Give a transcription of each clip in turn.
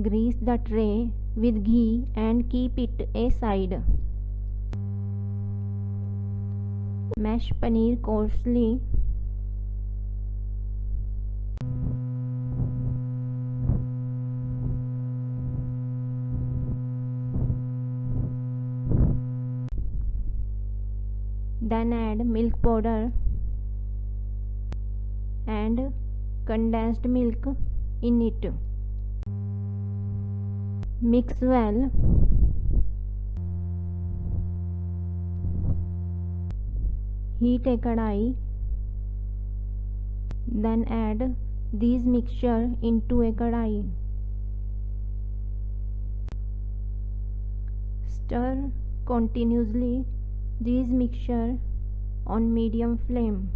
Grease the tray with ghee and keep it aside. Mash paneer coarsely. Then add milk powder and condensed milk in it. Mix well. Heat a kadai. Then add these mixture into a kadai. Stir continuously these mixture on medium flame.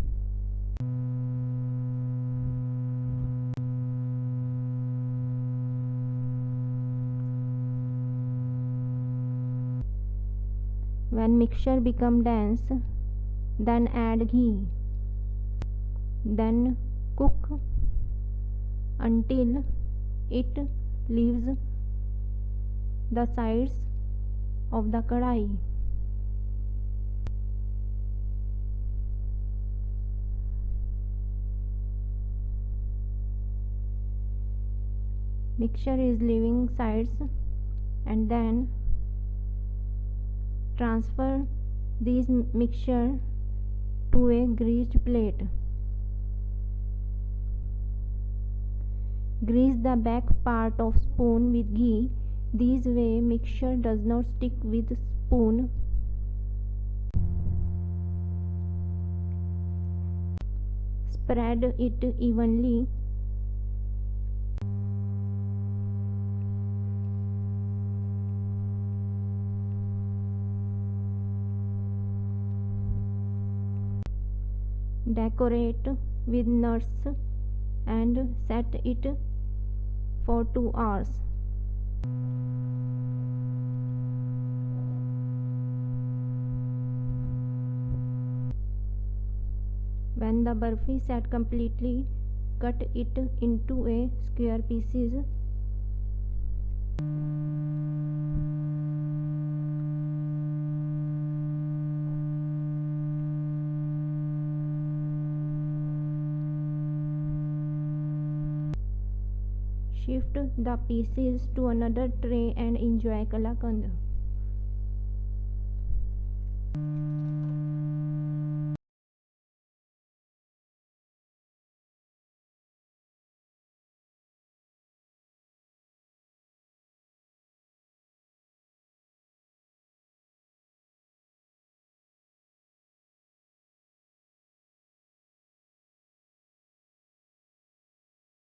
When mixture become dense, then add ghee. Then cook until it leaves the sides of the kadai. Mixture is leaving sides, and then transfer this mixture to a greased plate. Grease the back part of spoon with ghee. This way mixture does not stick with spoon. Spread it evenly. Decorate with nuts and set it for 2 hours. When the barfi set completely, cut it into a square pieces. Shift the pieces to another tray and enjoy kalakand.